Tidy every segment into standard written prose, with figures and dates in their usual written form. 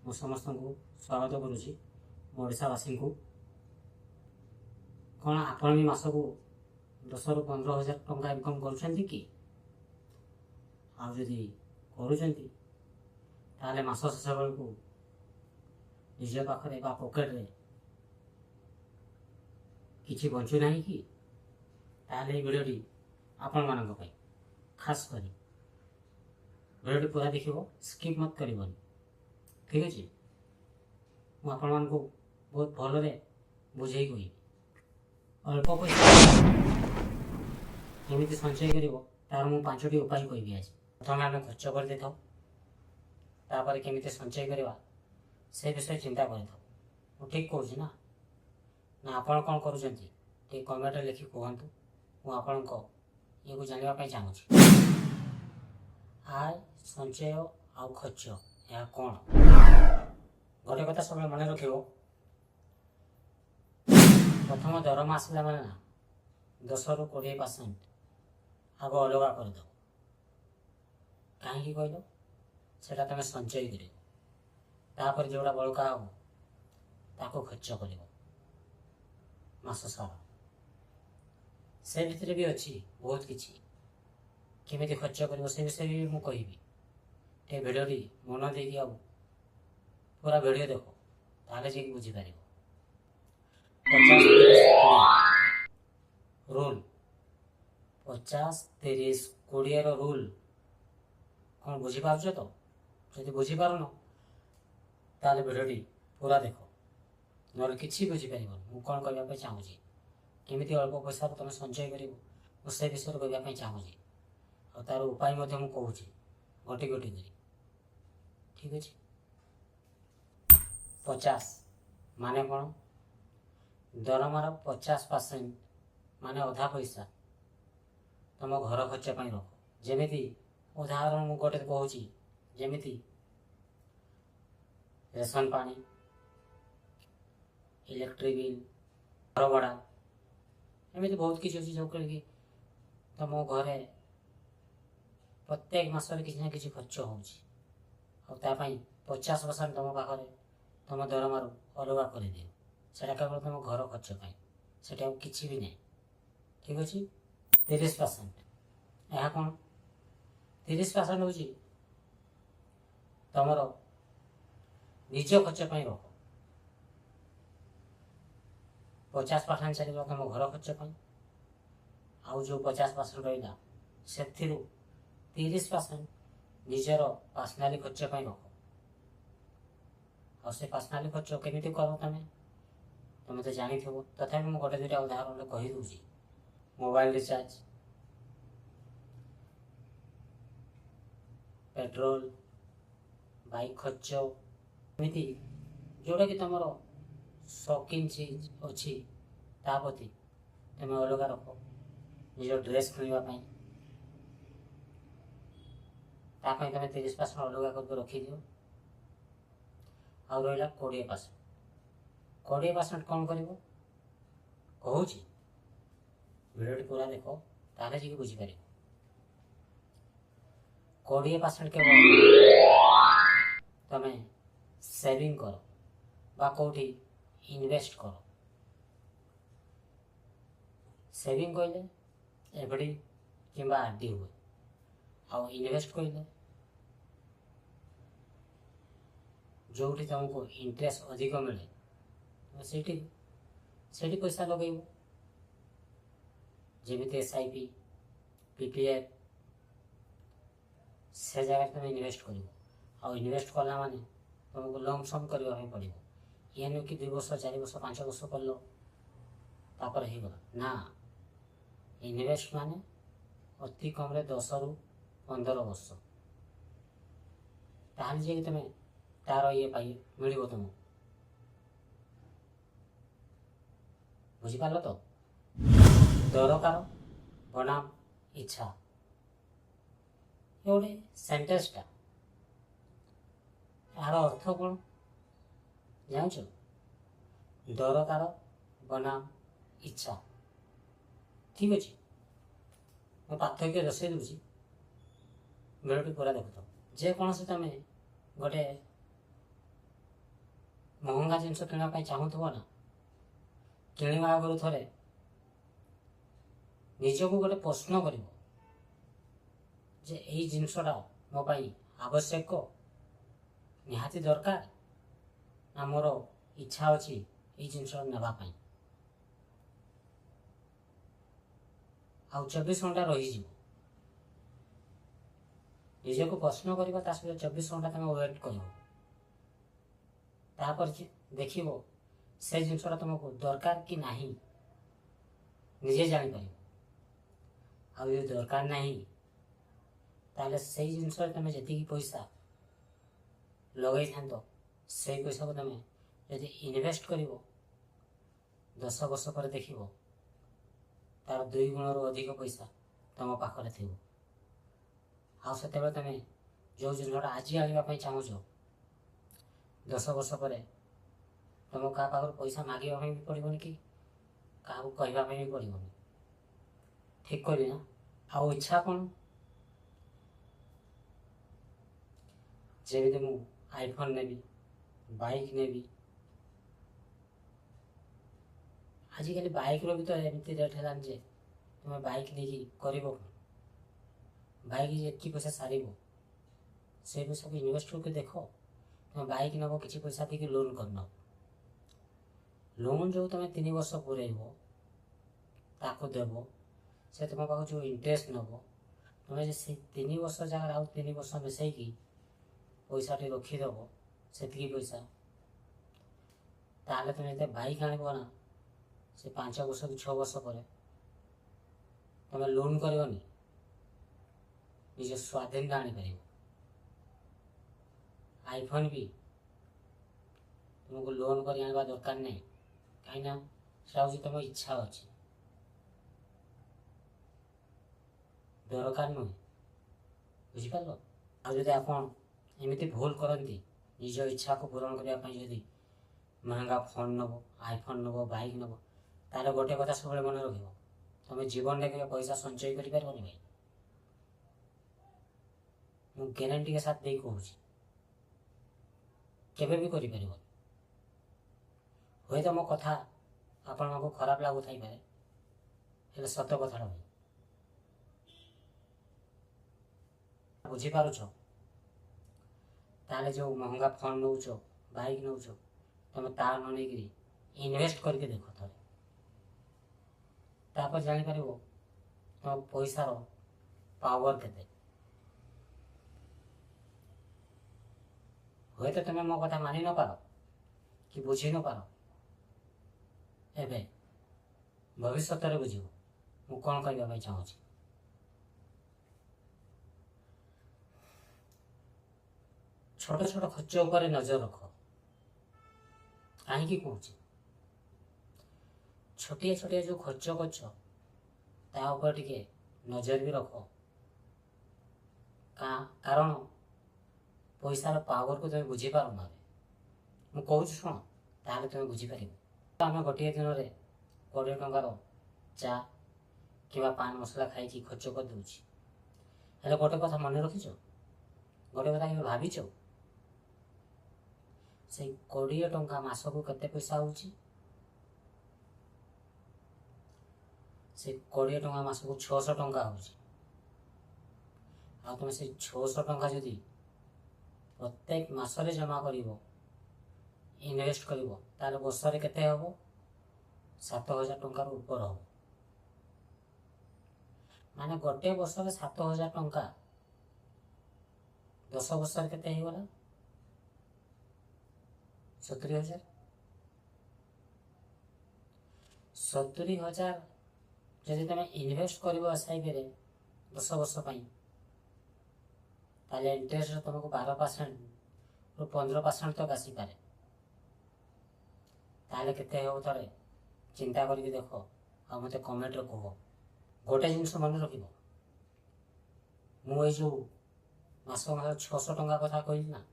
ମୁଁ ସମସ୍ତଙ୍କୁ ସ୍ୱାଗତ କରୁଛି। ମୋ ଓଡ଼ିଶାବାସୀଙ୍କୁ କ'ଣ ଆପଣ ବି ମାସକୁ 10,000 ରୁ 15,000 ଟଙ୍କା ଇନକମ୍ କରୁଛନ୍ତି କି? ଆଉ ଯଦି କରୁଛନ୍ତି ତାହେଲେ ମାସ ଶେଷ ବେଳକୁ ନିଜ ପାଖରେ ବା ପକେଟରେ କିଛି ବଞ୍ଚୁ ନାହିଁ କି? ତାହେଲେ ଏହି ଭିଡ଼ିଓଟି ଆପଣମାନଙ୍କ ପାଇଁ ଖାସ୍ କରି ଭିଡ଼ିଓଟି ପୁରା ଦେଖିବ, ସ୍କିପ୍ ମତ କରିବନି। ଠିକ୍ ଅଛି? ମୁଁ ଆପଣମାନଙ୍କୁ ବହୁତ ଭଲରେ ବୁଝେଇ କହିବି। ଅଳ୍ପ ପଇସା କେମିତି ସଞ୍ଚୟ କରିବ ତାର ମୁଁ 5ଟି ଉପାୟ କହିବି ଆଜି। ପ୍ରଥମେ ଆମେ ଖର୍ଚ୍ଚ କରିଦେଇଥାଉ, ତାପରେ କେମିତି ସଞ୍ଚୟ କରିବା ସେ ବିଷୟରେ ଚିନ୍ତା କରିଥାଉ। ମୁଁ ଠିକ୍ କହୁଛି ନା? ନା ଆପଣ କ'ଣ କରୁଛନ୍ତି ଟିକେ କମେଣ୍ଟରେ ଲେଖି କୁହନ୍ତୁ। ମୁଁ ଆପଣଙ୍କ ଇଏକୁ ଜାଣିବା ପାଇଁ ଚାହୁଁଛି। ଆୟ, ସଞ୍ଚୟ ଆଉ ଖର୍ଚ୍ଚ ଏହା କ'ଣ? ଗୋଟେ କଥା ସବୁବେଳେ ମନେ ରଖିବ, ପ୍ରଥମ ଦରମା ଆସିଲା ମାନେ ନା 10 ରୁ 20% ଆଗ ଅଲଗା କରିଦେବ। କାହିଁକି କହିଲ? ସେଟା ତମେ ସଞ୍ଚୟ କରିବ, ତାପରେ ଯେଉଁଟା ବଳକା ହେବ ତାକୁ ଖର୍ଚ୍ଚ କରିବ ମାସ ସାରା। ସେ ଭିତରେ ବି ଅଛି ବହୁତ କିଛି, କେମିତି ଖର୍ଚ୍ଚ କରିବ ସେ ବିଷୟରେ ବି ମୁଁ କହିବି। ଏ ଭିଡ଼ିଓଟି ମନ ଦେଇକି ଆଉ ପୁରା ଭିଡ଼ିଓ ଦେଖ, ତାହେଲେ ଯାଇକି ବୁଝିପାରିବ। 50-30-20 ରୁଲ୍, 50-30-20ର ରୁଲ୍ କ'ଣ ବୁଝିପାରୁଛ ତ? ଯଦି ବୁଝିପାରୁନ ତାହେଲେ ଭିଡ଼ିଓଟି ପୁରା ଦେଖ, ନହେଲେ କିଛି ବୁଝିପାରିବନି। ମୁଁ କ'ଣ କହିବା ପାଇଁ ଚାହୁଁଛି, କେମିତି ଅଳ୍ପ ପଇସାରୁ ତୁମେ ସଞ୍ଚୟ କରିବ ମୁଁ ସେ ବିଷୟରେ କହିବା ପାଇଁ ଚାହୁଁଛି। ଆଉ ତାର ଉପାୟ ମଧ୍ୟ ମୁଁ କହୁଛି ଗୋଟି ଗୋଟି କରି। ଠିକ୍ ଅଛି? 50 ମାନେ କ'ଣ? ଦରମାର 50% ମାନେ ଅଧା ପଇସା ତୁମ ଘର ଖର୍ଚ୍ଚ ପାଇଁ ରଖ। ଯେମିତି ଉଦାହରଣ ମୁଁ ଗୋଟେ କହୁଛି, ଯେମିତି ରେସନ ପାଣି, ଇଲେକ୍ଟ୍ରିକ୍ ବିଲ୍, ଘର ଭଡ଼ା, ଏମିତି ବହୁତ କିଛି ଅଛି ଯେଉଁଥିରେ କି ତୁମ ଘରେ ପ୍ରତ୍ୟେକ ମାସରେ କିଛି ନା କିଛି ଖର୍ଚ୍ଚ ହେଉଛି। ଆଉ ତା ପାଇଁ 50% ତୁମ ପାଖରେ ତୁମ ଦରମାରୁ ଅଲଗା କରିଦିଅ। ସେଇଟା କେବଳ ତୁମ ଘର ଖର୍ଚ୍ଚ ପାଇଁ, ସେଟା ଆଉ କିଛି ବି ନାହିଁ। ଠିକ୍ ଅଛି? 30% ଏହା କ'ଣ? 30% ହେଉଛି ତୁମର ନିଜ ଖର୍ଚ୍ଚ ପାଇଁ ରଖ। 50% ଚାଲିବ ତୁମ ଘର ଖର୍ଚ୍ଚ ପାଇଁ, ଆଉ ଯେଉଁ 50% ରହିଲା ସେଥିରୁ 30% ନିଜର ପର୍ସନାଲି ଖର୍ଚ୍ଚ ପାଇଁ ରଖ। ଆଉ ସେ ପର୍ସନାଲି ଖର୍ଚ୍ଚ କେମିତି କର ତମେ ତ ଜାଣିଥିବ, ତଥାପି ମୁଁ ଗୋଟେ ଦୁଇଟା ଉଦାହରଣରେ କହିଦେଉଛି। ମୋବାଇଲ ରିଚାର୍ଜ, ପେଟ୍ରୋଲ, ବାଇକ୍ ଖର୍ଚ୍ଚ, ଏମିତି ଯେଉଁଟାକି ତୁମର ସୌକିନ ଚିଜ ଅଛି ତା ପ୍ରତି ତୁମେ ଅଲଗା ରଖ। ନିଜ ଡ୍ରେସ୍ କିଣିବା ପାଇଁ ତା ପାଇଁ ତୁମେ 30% ଅଲଗା କରିକି ରଖିଦିଅ। ଆଉ ରହିଲା 20%। 20% କ'ଣ କରିବ କହୁଛି, ଭିଡ଼ିଓଟି ପୁରା ଦେଖ, ତାହେଲେ ଯାଇକି ବୁଝିପାରିବ। 20% କେବଳ ତୁମେ ସେଭିଂ କର ବା କେଉଁଠି ଇନଭେଷ୍ଟ କର। ସେଭିଂ କହିଲେ ଏଫଡି କିମ୍ବା ଆରଡି ହୁଏ, ଆଉ ଇନଭେଷ୍ଟ କହିଲେ ଯେଉଁଠି ତୁମକୁ ଇଣ୍ଟରେଷ୍ଟ ଅଧିକ ମିଳେ ସେଇଠି ପଇସା ଲଗେଇବ। ଯେମିତି SIP, PPF, ସେ ଜାଗାରେ ତୁମେ ଇନଭେଷ୍ଟ କରିବ। ଆଉ ଇନଭେଷ୍ଟ କଲା ମାନେ ତୁମକୁ ଲଙ୍ଗ ସମ୍ କରିବା ପାଇଁ ପଡ଼ିବ। ଇଏ ନୁହେଁ କି 2 ବର୍ଷ 4 ବର୍ଷ 5 ବର୍ଷ କଲ ତାପରେ ହେଇଗଲା ନା। ଇନଭେଷ୍ଟ ମାନେ ଅତି କମ୍ରେ 10 ରୁ 15 ବର୍ଷ, ତାହେଲେ ଯାଇକି ତୁମେ ତାର ଇଏ ପାଇ ମିଳିବ ତୁମକୁ। ବୁଝିପାରିଲ ତ? ଦରକାର ବନାମ ଇଚ୍ଛା, ଏ ଗୋଟେ ସେଣ୍ଟେନ୍ସଟା, ଏହାର ଅର୍ଥ କ'ଣ ଜାଣିଛ? ଦରକାର ବନାମ ଇଚ୍ଛା। ଠିକ୍ ଅଛି? ମୁଁ ପାର୍ଥକ୍ୟ ଦର୍ଶାଇ ଦେଉଛି, ଭିଡ଼ିଓଟି ପୁରା ଦେଖୁଥାଅ। ଯେକୌଣସି ତୁମେ ଗୋଟେ महंगा जिनस किणा चाहूब ना किणवा आगु थे निजक गोटे प्रश्न कर जिनसटा मो आवश्यक निहाती दरकार ना मोर इच्छा अच्छी ये जिनस नापी आ 24 घंटा रही निजक प्रश्न करवा 24 घंटा तुम वेट कर देख से जिनसा तुमको दरकार कि नहीं निजे जापर आउ दरकार नहीं ताले से जिनस तुम जी पैसा लगे था से पैसा को तुम यदि इन्वेस्ट कर 10 वर्ष पर देख तार 2 गुण रु अधिक पैसा तुम पाखे थी आते तुम जो जिनसा आज आने चाहूँ 10 वर्ष पर तुम क्या पाखर पैसा मांगा भी पड़ोनी कि क्या कहवाई भी पड़ोनी ठीक कहली ना आउ इच्छा कौन जमी मु आईफोन नेबी बाइक नेबी आजिकल बाइक रो भी तो एमती रेट है जे तुम बाइक नहीं कर बाइक ये पैसा सार से पैसा को इन्वेस्ट करके देख तुम बाइक नब कि पैसा देके लोन कर लोन जो तुम 3 वर्ष पुरेब ताको देव से तुम पाख जो इंटरेस्ट नब तुम्हें से 3 वर्ष जगह आउ 3 वर्ष मिसैकी पैसा टी रखीदेव से पैसा ताले तुम ये बाइक आनब ना से 5 वर्ष कि 6 वर्ष पर तुम लोन करनी निज स्वाधीन आनीपर आईफोन भी तुमको लोन कर आने दरकार नहीं कहीं तुम इच्छा अच्छी दरकार नुहे बुझिपार आदि आप एमती भूल करती निज इच्छा को पूरण करने महंगा फोन नब आईफोन नब बाइक नब तार गोटे कथा सब मन रख तुम जीवन में पैसा संचय कर भाई मु ग्यारंटी के साथ दे कहूँ केबे भी करि परिबो होय तो मो कथा आपण को खराब लागु थाई पारे हेले सत कथा भाई बुझी पारुछ ताले जो महंगा फोन नौच बाइक नौच तुम तार न नहीं इन्वेस्ट करके देख थे तापर जापर तुम पैसार पावर केते हुए तो तुम मो कथा मानि न पार कि बुझी न पार एबे भविष्य बुझ मु कौन करने चाहूँ छोट छोट खर्च उपर नजर रख कहीं कहूँ छोटिया छोटिया जो खर्च कर नजर भी रख कारण पैसार पावर को तुम बुझीपार ना मुझे कहूँ शुण ताल तुम बुझीपर आम गोटे दिन में 20 टंकार चा कि पान मसला खाई खर्च कर दूसरी गोटे कथा मन रखीच गोटे कथा भाविच से 20 टंका मास को केते पैसा होची से 20 टंका मास को 600 टंका होची आ तुम से 600 टंका जदि प्रत्येक मासरे जमा करिवो इन्वेस्ट करिवो ताले वर्षरे केते हबो 7000 टंका ऊपर हबो माने गोटे वर्षरे 7000 टंका 10 वर्ष केते हो गला 70,000 70,000 जदि तुम इन्वेस्ट कर एसआईपी 10 वर्ष ताले इंटरेस्ट तुमको 12% रु 15% तक आसीपे ताले केते हो थोड़े चिंता करके देख आ मत कमेंट कह गोटे जिनस मन रख मुझे जो मास मास 600 टंका कथा कहली ना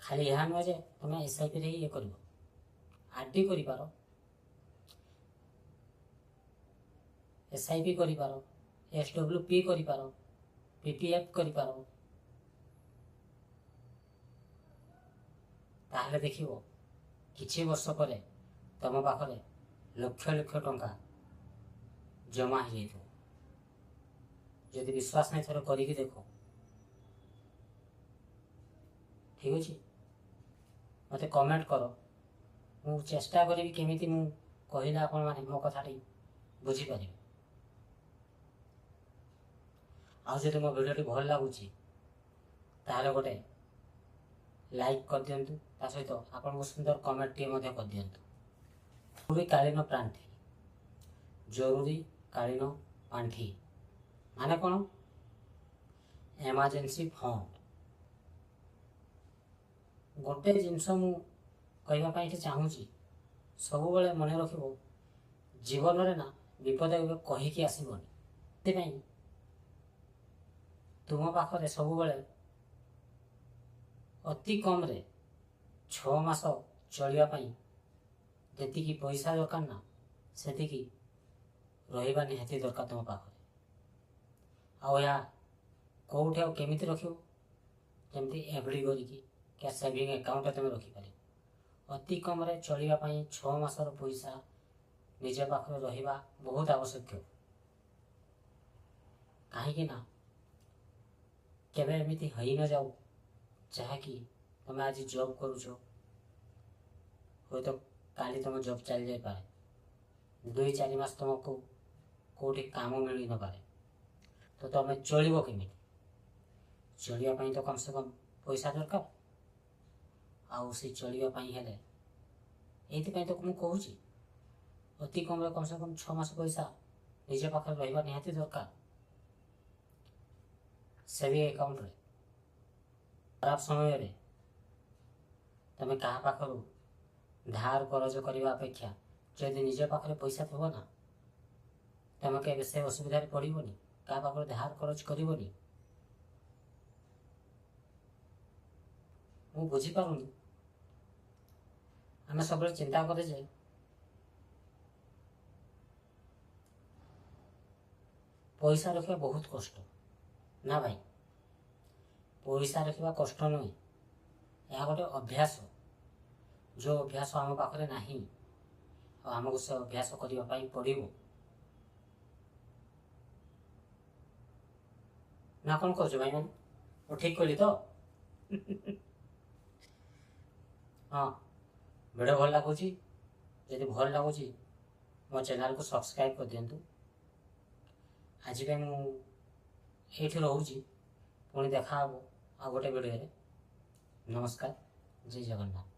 खाली यहाँ नुहे तुम एसआईपी ये कर आरडी कर एसआईपी कर एसडब्ल्यूपी कर पीपीएफ कर ताहले देखिबो କିଛି ବର୍ଷ ପରେ ତମ ପାଖରେ ଲକ୍ଷ ଲକ୍ଷ ଟଙ୍କା ଜମା ହେଇଯାଇଥିବ। ଯଦି ବିଶ୍ୱାସ ନାହିଁ ଥରେ କରିକି ଦେଖ। ଠିକ୍ ଅଛି, ମୋତେ କମେଣ୍ଟ କର। ମୁଁ ଚେଷ୍ଟା କରିବି କେମିତି ମୁଁ କହିଲେ ଆପଣମାନେ ମୋ କଥାଟି ବୁଝିପାରିବେ। ଆଉ ଯଦି ମୋ ଭିଡ଼ିଓଟି ଭଲ ଲାଗୁଛି ତାହେଲେ ଗୋଟେ ଲାଇକ୍ କରିଦିଅନ୍ତୁ। ତା ସହିତ ଆପଣଙ୍କୁ ସୁନ୍ଦର କମେଣ୍ଟଟିଏ ମଧ୍ୟ କରିଦିଅନ୍ତୁ। ଜରୁରୀକାଳୀନ ପାଣ୍ଠି। ଜରୁରୀକାଳୀନ ପାଣ୍ଠି ମାନେ କ'ଣ? Emergency fund. ଗୋଟେ ଜିନିଷ ମୁଁ କହିବା ପାଇଁ ଏଠି ଚାହୁଁଛି, ସବୁବେଳେ ମନେ ରଖିବ, ଜୀବନରେ ନା ବିପଦ କେବେ କହିକି ଆସିବନି। ସେଥିପାଇଁ ତୁମ ପାଖରେ ସବୁବେଳେ ଅତି କମ୍ରେ 6 ମାସ ଚଳିବା ପାଇଁ ଯେତିକି ପଇସା ଦରକାର ନା, ସେତିକି ରହିବା ନିହାତି ଦରକାର ତୁମ ପାଖରେ। ଆଉ ଏହା କେଉଁଠି ଆଉ କେମିତି ରଖିବ? ଯେମିତି ଏଫ୍.ଡି. କରିକି ସେଭିଂ ଆକାଉଣ୍ଟରେ ତୁମେ ରଖିପାରିବ। ଅତି କମ୍ରେ ଚଳିବା ପାଇଁ 6 ମାସର ପଇସା ନିଜ ପାଖରେ ରହିବା ବହୁତ ଆବଶ୍ୟକ। କାହିଁକି ନା କେବେ ଏମିତି ହୋଇ ନ ଯାଉ ଯାହାକି ତୁମେ ଆଜି ଜବ୍ କରୁଛ, ହୁଏତ କାଲି ତୁମ ଜବ୍ ଚାଲିଯାଇପାରେ, 2-4 ମାସ ତୁମକୁ କେଉଁଠି କାମ ମିଳି ନପାରେ, ତ ତୁମେ ଚଳିବ କେମିତି? ଚଳିବା ପାଇଁ ତ କମ୍ ସେ କମ୍ ପଇସା ଦରକାର। ଆଉ ସେ ଚଳିବା ପାଇଁ ହେଲେ ଏଇଥିପାଇଁ ତ ମୁଁ କହୁଛି, ଅତି କମ୍ରେ କମ୍ ସେ କମ୍ 6 ମାସ ପଇସା ନିଜ ପାଖରେ ରହିବା ନିହାତି ଦରକାର। ସେଭିଂ ଆକାଉଣ୍ଟରେ ଖରାପ ସମୟରେ ତୁମେ କାହା ପାଖରୁ ଧାର କରଜ କରିବା ଅପେକ୍ଷା ଯଦି ନିଜ ପାଖରେ ପଇସା ଥିବ ନା, ତୁମେ କେବେ ସେ ଅସୁବିଧାରେ ପଡ଼ିବନି, କାହା ପାଖରୁ ଧାର କରଜ କରିବନି। ମୁଁ ବୁଝିପାରୁନି, ଆମେ ସବୁବେଳେ ଚିନ୍ତା କରେ ଯେ ପଇସା ରଖିବା ବହୁତ କଷ୍ଟ। ନା ଭାଇ, ପଇସା ରଖିବା କଷ୍ଟ ନୁହେଁ, ଏହା ଗୋଟେ ଅଭ୍ୟାସ। ଯେଉଁ ଅଭ୍ୟାସ ଆମ ପାଖରେ ନାହିଁ, ଆଉ ଆମକୁ ସେ ଅଭ୍ୟାସ କରିବା ପାଇଁ ପଡ଼ିବ। ନା କ'ଣ କହୁଛ ଭାଇମାନେ? ମୁଁ ଠିକ୍ କହିଲି ତ? ହଁ, ଭିଡ଼ିଓ ଭଲ ଲାଗୁଛି? ଯଦି ଭଲ ଲାଗୁଛି ମୋ ଚ୍ୟାନେଲକୁ ସବସ୍କ୍ରାଇବ୍ କରିଦିଅନ୍ତୁ। ଆଜି ପାଇଁ ମୁଁ ଏଇଠି ରହୁଛି, ପୁଣି ଦେଖା ହେବ ଆଉ ଗୋଟେ ଭିଡ଼ିଓରେ। ନମସ୍କାର, ଜୟ ଜଗନ୍ନାଥ।